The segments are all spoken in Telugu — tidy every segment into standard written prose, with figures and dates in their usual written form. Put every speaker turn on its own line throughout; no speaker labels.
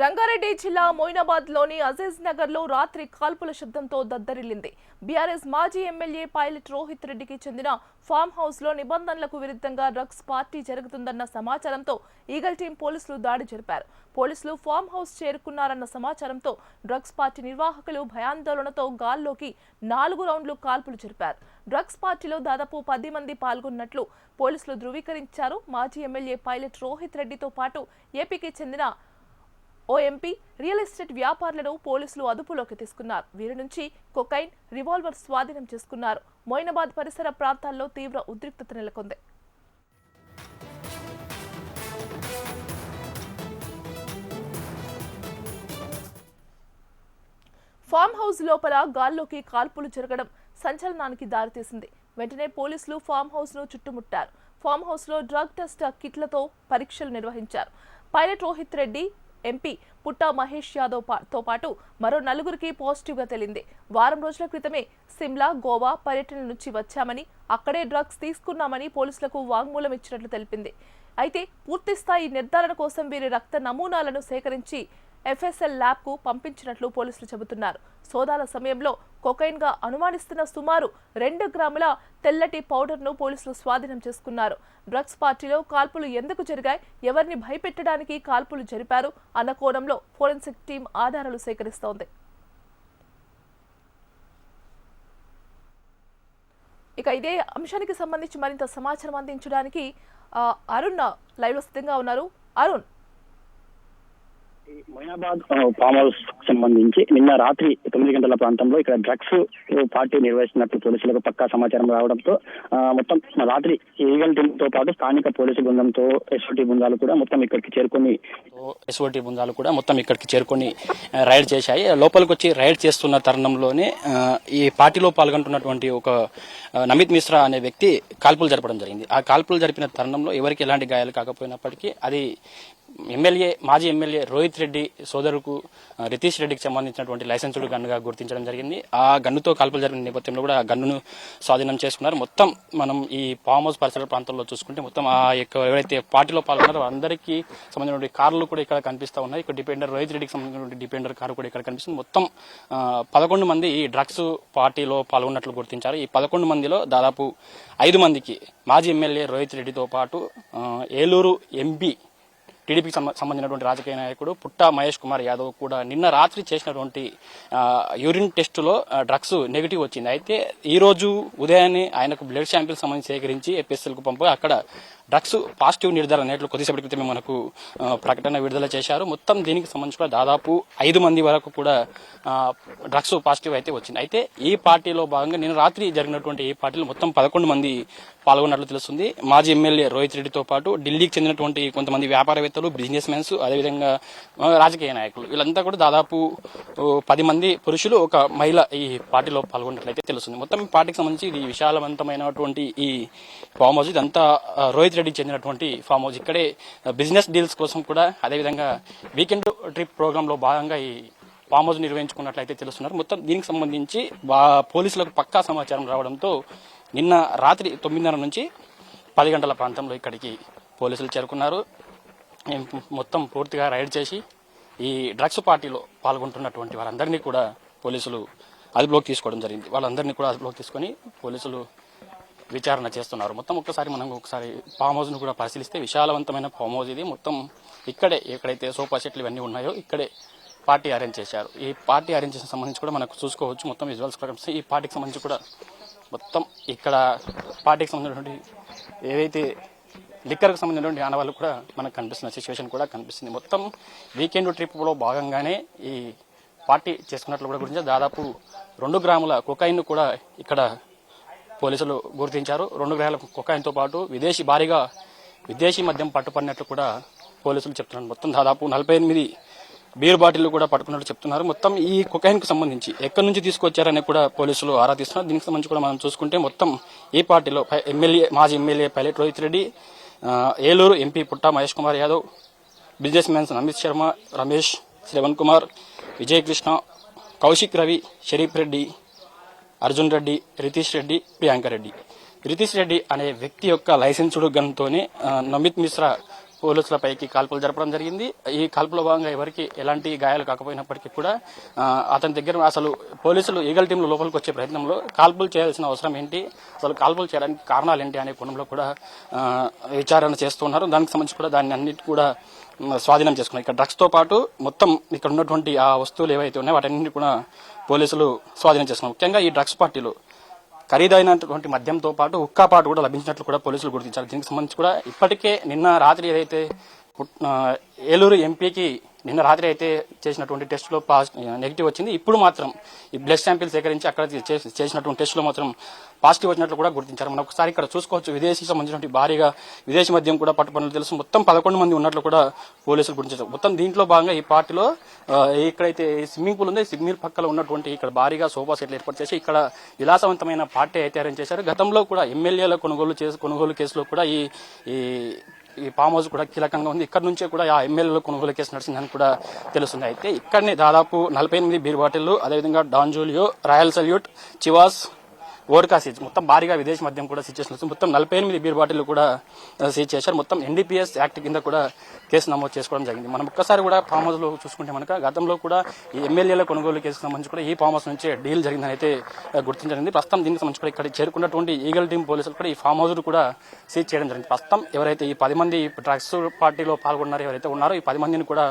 రంగారెడ్డి జిల్లా మొయినాబాద్ లోని అజీజ్ నగర్ లో రాత్రి కాల్పుల శబ్దంతో దద్దరిల్లింది. బీఆర్ఎస్ మాజీ ఎమ్మెల్యే పైలట్ రోహిత్ రెడ్డికి చెందిన ఫామ్ హౌస్ లో నిబంధనలకు విరుద్ధంగా డ్రగ్స్ పార్టీ జరుగుతుందన్న సమాచారంతో ఈగల్ టీం పోలీసులు దాడి జరిపారు. పోలీసులు ఫామ్ హౌస్ చేరుకున్నారన్న సమాచారంతో డ్రగ్స్ పార్టీ నిర్వాహకులు భయాందోళనతో గాల్లోకి 4 రౌండ్లు కాల్పులు జరిపారు. డ్రగ్స్ పార్టీలో దాదాపు 10 మంది పాల్గొన్నట్లు పోలీసులు ధృవీకరించారు. మాజీ ఎమ్మెల్యే పైలట్ రోహిత్ రెడ్డితో పాటు ఏపీకి చెందిన ఓ ఎంపీ రియల్ ఎస్టేట్ వ్యాపారులను పోలీసులు అదుపులోకి తీసుకున్నారు. వీరి నుంచి కొకైన్, రివాల్వర్ స్వాధీనం చేసుకున్నారు. మొయినాబాద్ పరిసర ప్రాంతాల్లో తీవ్ర ఉద్రిక్తత నెలకొంది. ఫామ్ హౌస్ లోపల గాల్లోకి కాల్పులు జరగడం సంచలనానికి దారితీసింది. వెంటనే పోలీసులు ఫామ్ హౌస్ ను చుట్టుముట్టారు. ఫామ్ హౌస్ లో డ్రగ్ టెస్ట్ కిట్లతో పరీక్షలు నిర్వహించారు. పైలట్ రోహిత్ రెడ్డి, ఎంపీ పుట్టా మహేష్ యాదవ్ తో పాటు మరో 4గురికి పాజిటివ్ గా తేలింది. వారం రోజుల క్రితమే సిమ్లా, గోవా పర్యటన నుంచి వచ్చామని, అక్కడే డ్రగ్స్ తీసుకున్నామని పోలీసులకు వాంగ్మూలం ఇచ్చినట్లు తెలిపింది. అయితే పూర్తిస్థాయి నిర్ధారణ కోసం వీరి రక్త నమూనాలను సేకరించి ఎఫ్ఎస్ఎల్ ల్యాబ్ కు పంపించినట్లు పోలీసులు చెబుతున్నారు. సోదాల సమయంలో కొకైన్ గా అనుమానిస్తున్న సుమారు 2 గ్రాముల తెల్లటి పౌడర్ ను పోలీసులు స్వాధీనం చేసుకున్నారు. డ్రగ్స్ పార్టీలో కాల్పులు ఎందుకు జరిగాయి, ఎవరిని భయపెట్టడానికి కాల్పులు జరిపారు అన్న కోణంలో ఫోరెన్సిక్ టీం ఆధారాలు సేకరిస్తోంది. ఇక ఇదే అంశానికి సంబంధించి మరింత సమాచారం అందించడానికి అరుణ్ లైవ్ లో సిద్ధంగా ఉన్నారు. అరుణ్,
మొయినాబాద్ ఫామ్ హౌస్ సంబంధించి నిన్న రాత్రి 9 గంటల ప్రాంతంలో ఇక్కడ డ్రగ్స్ పార్టీ నిర్వహిస్తున్నట్టు పోలీసులకు పక్కా సమాచారం రావడంతో మొత్తం రాత్రి ఈగల్ టీమ్ తో పాటు స్థానిక పోలీసు బృందంతో ఎస్ఓటీ బృందాలు కూడా మొత్తం ఇక్కడికి చేరుకొని రైడ్ చేశాయి. లోపలికి వచ్చి రైడ్ చేస్తున్న తరుణంలోనే ఈ పార్టీలో పాల్గొంటున్నటువంటి ఒక నమిత్ మిశ్రా అనే వ్యక్తి కాల్పులు జరపడం జరిగింది. ఆ కాల్పులు జరిపిన తరుణంలో ఎవరికి ఎలాంటి గాయాలు కాకపోయినప్పటికీ అది మాజీ ఎమ్మెల్యే రోహిత్ రెడ్డి సోదరుకు రితీష్ రెడ్డికి సంబంధించినటువంటి లైసెన్స్డ్ గన్నుగా గుర్తించడం జరిగింది. ఆ గన్నుతో కాల్పులు జరిగిన నేపథ్యంలో కూడా ఆ గన్నును స్వాధీనం చేసుకున్నారు. మొత్తం మనం ఈ ఫామ్ హౌస్ పరిసర ప్రాంతంలో చూసుకుంటే మొత్తం ఆ యొక్క ఎవరైతే పార్టీలో పాల్గొన్నారో అందరికీ సంబంధించిన కార్లు కూడా ఇక్కడ కనిపిస్తూ ఉన్నాయి. ఇక్కడ డిపెండర్ రోహిత్ రెడ్డికి సంబంధించిన డిపెండర్ కారు కూడా ఇక్కడ కనిపిస్తుంది. మొత్తం 11 మంది ఈ డ్రగ్స్ పార్టీలో పాల్గొన్నట్లు గుర్తించారు. ఈ 11 మందిలో దాదాపు 5 మందికి మాజీ ఎమ్మెల్యే రోహిత్ రెడ్డితో పాటు ఏలూరు ఎంపీ టీడీపీకి సంబంధించినటువంటి రాజకీయ నాయకుడు పుట్టా మహేష్ కుమార్ యాదవ్ కూడా నిన్న రాత్రి చేసినటువంటి యూరిన్ టెస్టులో డ్రగ్స్ నెగిటివ్ వచ్చింది. అయితే ఈ రోజు ఉదయాన్నే ఆయనకు బ్లడ్ శాంపిల్ సంబంధించి సేకరించి ఎపిఎస్ఎల్ కు పంపగా అక్కడ డ్రగ్స్ పాజిటివ్ నిర్ధారణ అనేట్లు కొద్దిసేపటి క్రితమే మనకు ప్రకటన విడుదల చేశారు. మొత్తం దీనికి సంబంధించి దాదాపు 5 మంది వరకు కూడా డ్రగ్స్ పాజిటివ్ అయితే వచ్చింది. అయితే ఈ పార్టీలో భాగంగా నిన్న రాత్రి జరిగినటువంటి ఈ పార్టీలో మొత్తం 11 మంది పాల్గొన్నట్లు తెలుస్తుంది. మాజీ ఎమ్మెల్యే రోహిత్ రెడ్డితో పాటు ఢిల్లీకి చెందినటువంటి కొంతమంది వ్యాపారవేత్తలు, బిజినెస్ మెన్స్, అదేవిధంగా రాజకీయ నాయకులు, వీళ్ళంతా కూడా దాదాపు 10 మంది పురుషులు, ఒక మహిళ ఈ పార్టీలో పాల్గొన్నట్లయితే తెలుస్తుంది. మొత్తం ఈ పార్టీకి సంబంధించి ఇది విశాలవంతమైనటువంటి ఈ ఫామ్ హౌస్, ఇదంతా రోహిత్ రెడ్డికి చెందినటువంటి ఫామ్ హౌస్. ఇక్కడే బిజినెస్ డీల్స్ కోసం కూడా, అదేవిధంగా వీకెండ్ ట్రిప్ ప్రోగ్రామ్ లో భాగంగా ఈ ఫామ్ హౌస్ నిర్వహించుకున్నట్లయితే తెలుస్తున్నారు. మొత్తం దీనికి సంబంధించి పోలీసులకు పక్కా సమాచారం రావడంతో నిన్న రాత్రి 9:30 నుంచి 10 గంటల ప్రాంతంలో ఇక్కడికి పోలీసులు చేరుకున్నారు. మొత్తం పూర్తిగా రైడ్ చేసి ఈ డ్రగ్స్ పార్టీలో పాల్గొంటున్నటువంటి వారందరినీ కూడా పోలీసులు అదుపులోకి తీసుకోవడం జరిగింది. వాళ్ళందరినీ కూడా అదుపులోకి తీసుకొని పోలీసులు విచారణ చేస్తున్నారు. మొత్తం ఒకసారి ఫామ్ హౌస్ ను కూడా పరిశీలిస్తే విశాలవంతమైన ఫామ్ హౌస్ ఇది. మొత్తం ఇక్కడే ఎక్కడైతే సోఫా సెట్లు ఇవన్నీ ఉన్నాయో ఇక్కడే పార్టీ అరేంజ్ చేశారు. ఈ పార్టీ అరేంజ్ చేసిన సంబంధించి కూడా మనకు చూసుకోవచ్చు. మొత్తం విజువల్స్ కూడా ఈ పార్టీకి సంబంధించి కూడా మొత్తం ఇక్కడ పార్టీకి సంబంధించినటువంటి ఏదైతే లిక్కర్కి సంబంధించినటువంటి ఆనవాళ్ళు కూడా మనకు కనిపిస్తున్న సిచ్యువేషన్ కూడా కనిపిస్తుంది. మొత్తం వీకెండ్ ట్రిప్లో భాగంగానే ఈ పార్టీ చేసుకున్నట్లు కూడా గురించి దాదాపు 2 గ్రాముల కొకైన్ కూడా ఇక్కడ పోలీసులు గుర్తించారు. 2 గ్రాముల కొకైన్తో పాటు విదేశీ మద్యం పట్టుపడినట్లు కూడా పోలీసులు చెప్తున్నారు. మొత్తం దాదాపు 48 బీర్ బాటిల్ కూడా పట్టుకున్నట్టు చెప్తున్నారు. మొత్తం ఈ కొకైన్ కు సంబంధించి ఎక్కడి నుంచి తీసుకొచ్చారని కూడా పోలీసులు ఆరా తీస్తున్నారు. దీనికి సంబంధించి కూడా మనం చూసుకుంటే మొత్తం ఈ పార్టీలో మాజీ MLA Pilot Rohith Reddy, Eluru MP Putta Mahesh Kumar Yadav, business mans Amit Sharma, Ramesh, Shravan Kumar, Vijay Krishna, Kaushik Ravi, Sharif Reddy, Arjun Reddy, Ritesh Reddy, Priyanka Reddy. Ritesh Reddy అనే వ్యక్తి యొక్క లైసెన్స్డ్ గన్తోనే నమిత్ మిశ్రా పోలీసులపైకి కాల్పులు జరపడం జరిగింది. ఈ కాల్పులో భాగంగా ఎవరికి ఎలాంటి గాయాలు కాకపోయినప్పటికీ కూడా అతని దగ్గర అసలు పోలీసులు ఈగల్ టీంలో లోపలికి వచ్చే ప్రయత్నంలో కాల్పులు చేయాల్సిన అవసరం ఏంటి, అసలు కాల్పులు చేయడానికి కారణాలు ఏంటి అనే కోణంలో కూడా విచారణ చేస్తున్నారు. దానికి సంబంధించి కూడా దాన్ని అన్నిటి కూడా స్వాధీనం చేసుకున్నారు. ఇక్కడ డ్రగ్స్ తో పాటు మొత్తం ఇక్కడ ఉన్నటువంటి ఆ వస్తువులు ఏవైతే ఉన్నాయో వాటన్నింటినీ కూడా పోలీసులు స్వాధీనం చేసుకున్నారు. ముఖ్యంగా ఈ డ్రగ్స్ పార్టీలు ఖరీదైనటువంటి మద్యంతో పాటు హుక్కా పాటు కూడా లభించినట్లు కూడా పోలీసులు గుర్తించారు. దీనికి సంబంధించి కూడా ఇప్పటికే నిన్న రాత్రి ఏదైతే ఏలూరు ఎంపీకి నిన్న రాత్రి అయితే చేసినటువంటి టెస్టులో నెగిటివ్ వచ్చింది. ఇప్పుడు మాత్రం ఈ బ్లడ్ శాంపిల్ సేకరించి అక్కడ చేసినటువంటి టెస్టులో మాత్రం పాజిటివ్ వచ్చినట్లు కూడా గుర్తించారు. మనం ఒకసారి ఇక్కడ చూసుకోవచ్చు, విదేశీకి సంబంధించినటువంటి భారీగా విదేశీ మద్యం కూడా పట్టుబడినట్లు తెలుసు. మొత్తం 11 మంది ఉన్నట్లు కూడా పోలీసులు గుర్తించారు. మొత్తం దీంట్లో భాగంగా ఈ పార్టీలో ఇక్కడైతే స్విమ్మింగ్ పూల్ ఉంది, స్విమ్మింగ్ పక్కన ఉన్నటువంటి ఇక్కడ భారీగా సోఫా సెట్లు ఏర్పాటు చేసి ఇక్కడ విలాసవంతమైన పార్టీ అయితే అరేంజ్ చేశారు. గతంలో కూడా ఎమ్మెల్యేల కొనుగోలు కేసులో కూడా ఈ ఫామ్ హౌస్ కూడా కీలకంగా ఉంది. ఇక్కడ నుంచే కూడా ఆ ఎమ్మెల్యేల కొనుగోలు కేసు నడిచిందని కూడా తెలుస్తుంది. అయితే ఇక్కడనే దాదాపు 48 బీర్ బాటిళ్లు, అదేవిధంగా Don Julio, Royal Salute, Chivas, vodka seize మొత్తం భారీగా విదేశీ మద్యం కూడా సీజ్ చేసిన మొత్తం 48 బీర్ బాటిల్ కూడా సీజ్ చేశారు. మొత్తం ఎన్డీపీఎస్ యాక్ట్ కింద కూడా కేసు నమోదు చేసుకోవడం జరిగింది. మనం ఒక్కసారి కూడా ఫామ్ హౌస్ లో చూసుకుంటే మనక గతంలో కూడా ఈ ఎమ్మెల్యేల కొనుగోలు కేసుకు సంబంధించి కూడా ఈ ఫామ్ హౌస్ నుంచే డీల్ జరిగిందని అయితే గుర్తించడం. ప్రస్తుతం దీనికి సంబంధించి కూడా ఇక్కడ చేరుకున్నటువంటి ఈగల్ టీం పోలీసులు కూడా ఈ ఫామ్ హౌస్ కూడా సీజ్ చేయడం జరిగింది. ప్రస్తుతం ఎవరైతే ఈ 10 మంది డ్రగ్స్ పార్టీలో పాల్గొన్నారో ఎవరైతే ఉన్నారో ఈ 10 మందిని కూడా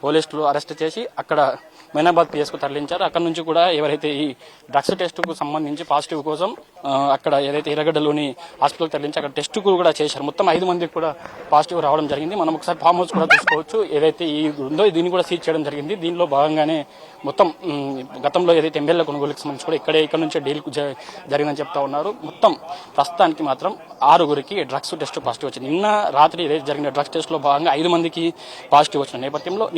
పోలీసులు అరెస్ట్ చేసి అక్కడ మైనాబాద్ పిఎస్ కు తరలించారు. అక్కడ నుంచి కూడా ఎవరైతే ఈ డ్రగ్స్ టెస్ట్ కు సంబంధించి పాజిటివ్ కోసం అక్కడ ఏదైతే ఎర్రగడ్డలోని హాస్పిటల్ తరలించి అక్కడ టెస్ట్ కూడా చేశారు. మొత్తం 5 మందికి కూడా పాజిటివ్ రావడం జరిగింది. మనం ఒకసారి ఫామ్ హౌస్ కూడా చూసుకోవచ్చు, ఏదైతే ఈ ఉందో దీన్ని కూడా సీజ్ చేయడం జరిగింది. దీనిలో భాగంగానే మొత్తం గతంలో ఏదైతే ఎమ్మెల్యే కొనుగోలుకి సంబంధించి కూడా ఇక్కడ నుంచే డీల్ జరిగిందని చెప్తా ఉన్నారు. మొత్తం ప్రస్తుతానికి మాత్రం 6గురికి డ్రగ్స్ టెస్ట్ పాజిటివ్ వచ్చింది. నిన్న రాత్రి ఏదైతే జరిగిన డ్రగ్స్ టెస్ట్ లో భాగంగా 5 మందికి పాజిటివ్ వచ్చిన నేపథ్యంలో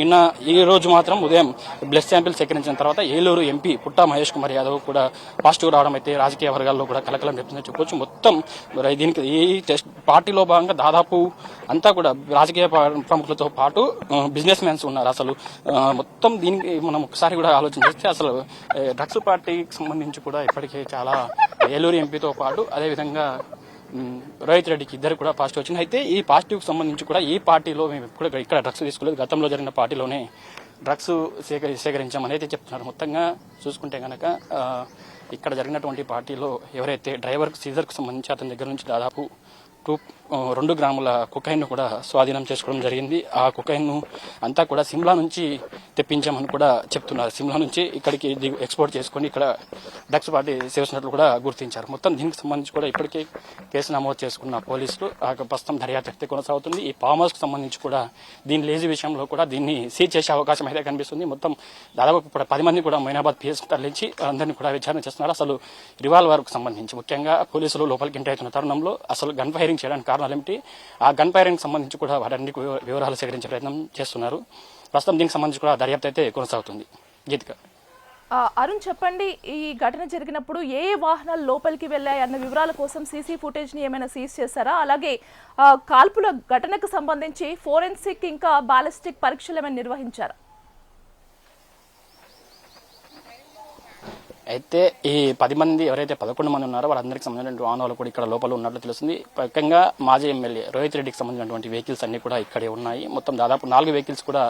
ఈ రోజు మాత్రం ఉదయం బ్లడ్ శాంపిల్ సేకరించిన తర్వాత ఏలూరు ఎంపీ పుట్టా మహేష్ కుమార్ యాదవ్ కూడా పాజిటివ్ రావడం అయితే రాజకీయ వర్గాల్లో కూడా కలకలం చెప్తుందని చెప్పొచ్చు. మొత్తం దీనికి ఈ టెస్ట్ పార్టీలో భాగంగా దాదాపు అంతా కూడా రాజకీయ ప్రముఖులతో పాటు బిజినెస్ మ్యాన్స్ ఉన్నారు. అసలు మొత్తం దీనికి మనం ఒకసారి కూడా ఆలోచన చేస్తే అసలు డ్రగ్స్ పార్టీకి సంబంధించి కూడా ఇప్పటికే చాలా ఏలూరు ఎంపీతో పాటు అదేవిధంగా రోహిత్ రెడ్డికి ఇద్దరు కూడా పాజిటివ్ వచ్చింది. అయితే ఈ పాజిటివ్ కి సంబంధించి కూడా ఈ పార్టీలో మేము ఎప్పుడు ఇక్కడ డ్రగ్స్ తీసుకోలేదు, గతంలో జరిగిన పార్టీలోనే డ్రగ్స్ సేకరించామని అయితే చెప్తున్నారు. మొత్తంగా చూసుకుంటే కనుక ఇక్కడ జరిగినటువంటి పార్టీలో ఎవరైతే డ్రైవర్ సీజర్కు సంబంధించి అతని దగ్గర నుంచి దాదాపు 2 గ్రాముల కొకైన్ కూడా స్వాధీనం చేసుకోవడం జరిగింది. ఆ కొకైన్ అంతా కూడా సిమ్లా నుంచి తెప్పించామని కూడా చెప్తున్నారు. సిమ్లా నుంచి ఇక్కడికి ఎక్స్పోర్ట్ చేసుకుని ఇక్కడ డ్రగ్స్ పార్టీ చేసినట్లు కూడా గుర్తించారు. మొత్తం దీనికి సంబంధించి కూడా ఇప్పటికే కేసు నమోదు చేసుకున్న పోలీసులు ప్రస్తుతం దర్యాప్తు కొనసాగుతుంది. ఈ ఫామ్ హౌస్ కు సంబంధించి కూడా దీని లేజీ విషయంలో కూడా దీన్ని సీజ్ చేసే అవకాశం అయితే కనిపిస్తుంది. మొత్తం దాదాపు ఇప్పుడు 10 మంది కూడా మైనాబాద్ పిఎస్ తరలించి అందరినీ కూడా విచారణ చేస్తున్నారు. అసలు రివాల్వర్ కు సంబంధించి ముఖ్యంగా పోలీసులు లోపలికి ఎంటర్ అవుతున్న తరుణంలో అసలు గన్ ఫైరింగ్ చేయడానికి కారణాలు ఏమిటి, ఆ గన్ ఫైరింగ్ సంబంధించి కూడా వాటన్ని వివరాలు సేకరించే ప్రయత్నం చేస్తున్నారు. ప్రస్తుతం దీనికి సంబంధించి కూడా దర్యాప్తు అయితే కొనసాగుతుంది. గీతిక,
అరుణ్ చెప్పండి, ఈ ఘటన జరిగినప్పుడు ఏ వాహనాలు లోపలికి వెళ్ళాయి అన్న వివరాల కోసం సీసీ ఫుటేజ్ ని ఏమైనా సీజ్ చేశారా? అలాగే కాల్పుల ఘటనకు సంబంధించి ఫోరెన్సిక్ ఇంకా బాలిస్టిక్ పరీక్షలు ఏమైనా నిర్వహించారా?
అయితే ఈ 10 మంది ఎవరైతే 11 మంది ఉన్నారో వాళ్ళందరికీ సంబంధించిన వాహనాలు కూడా ఇక్కడ లోపల ఉన్నట్లు తెలుస్తుంది. ముఖ్యంగా మాజీ ఎమ్మెల్యే రోహిత్ రెడ్డికి సంబంధించినటువంటి వెహికల్స్ అన్ని కూడా ఇక్కడే ఉన్నాయి. మొత్తం దాదాపు 4 వెహికల్స్ కూడా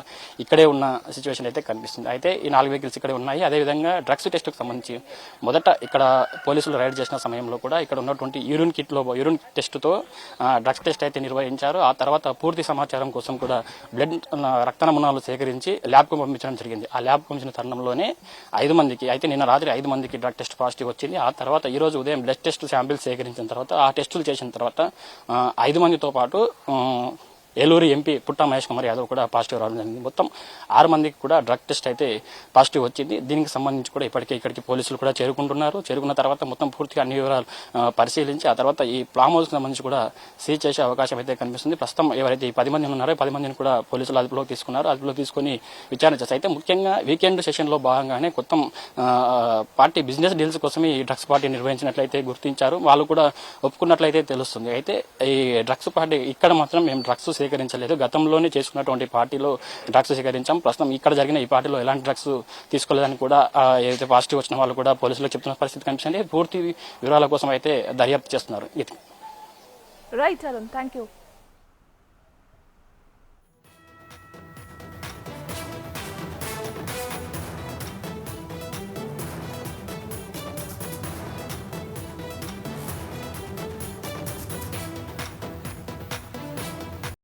ఇక్కడే ఉన్న సిచ్యువేషన్ అయితే కనిపిస్తుంది. అయితే ఈ 4 వెహికల్స్ ఇక్కడే ఉన్నాయి. అదేవిధంగా డ్రగ్స్ టెస్ట్ కు సంబంధించి మొదట ఇక్కడ పోలీసులు రైడ్ చేసిన సమయంలో కూడా ఇక్కడ ఉన్నటువంటి యూరిన్ టెస్ట్ తో డ్రగ్స్ టెస్ట్ అయితే నిర్వహించారు. ఆ తర్వాత పూర్తి సమాచారం కోసం కూడా రక్త నమూనాలు సేకరించి ల్యాబ్ కు పంపించడం జరిగింది. ఆ ల్యాబ్ పంపించిన తరుణంలోనే 5 మందికి అయితే నిన్న రాత్రి 5 మందికి డ్రగ్ టెస్ట్ పాజిటివ్ వచ్చింది. ఆ తర్వాత ఈ రోజు ఉదయం బ్లడ్ టెస్ట్ శాంపిల్ సేకరించిన తర్వాత ఆ టెస్టులు చేసిన తర్వాత 5 మందితో పాటు ఏలూరు ఎంపీ పుట్టా మహేష్ కుమార్ యాదవ్ కూడా పాజిటివ్ రావడం జరిగింది. మొత్తం 6 మందికి కూడా డ్రగ్ టెస్ట్ అయితే పాజిటివ్ వచ్చింది. దీనికి సంబంధించి కూడా ఇప్పటికే ఇక్కడికి పోలీసులు కూడా చేరుకుంటున్నారు. చేరుకున్న తర్వాత మొత్తం పూర్తిగా అన్ని వివరాలు పరిశీలించి ఆ తర్వాత ఈ ఫామ్ హౌస్ కి సంబంధించి కూడా సీజ్ చేసే అవకాశం అయితే కనిపిస్తుంది. ప్రస్తుతం ఎవరైతే ఈ 10 మంది ఉన్నారో 10 మందిని కూడా పోలీసులు అదుపులో తీసుకున్నారు. అదుపులో తీసుకుని విచారణ చేస్తారు. అయితే ముఖ్యంగా వీకెండ్ సెషన్ లో భాగంగానే కొత్త పార్టీ బిజినెస్ డీల్స్ కోసమే ఈ డ్రగ్స్ పార్టీ నిర్వహించినట్లయితే గుర్తించారు. వాళ్ళు కూడా ఒప్పుకున్నట్లయితే తెలుస్తుంది. అయితే ఈ డ్రగ్స్ పార్టీ ఇక్కడ మాత్రం మేము డ్రగ్స్ సేకరించలేదు, గతంలోనే చేసుకున్నటువంటి పార్టీలో డ్రగ్స్ సేకరించాం. ప్రస్తుతం ఇక్కడ జరిగిన ఈ పార్టీలో ఎలాంటి డ్రగ్స్ తీసుకోలేదని కూడా ఏదైతే పాజిటివ్ వచ్చిన వాళ్ళు కూడా పోలీసులకు చెప్తున్న పరిస్థితి కనిపిస్తుంది. పూర్తి వివరాల కోసం అయితే దర్యాప్తు చేస్తున్నారు.
Right Arun, thank you.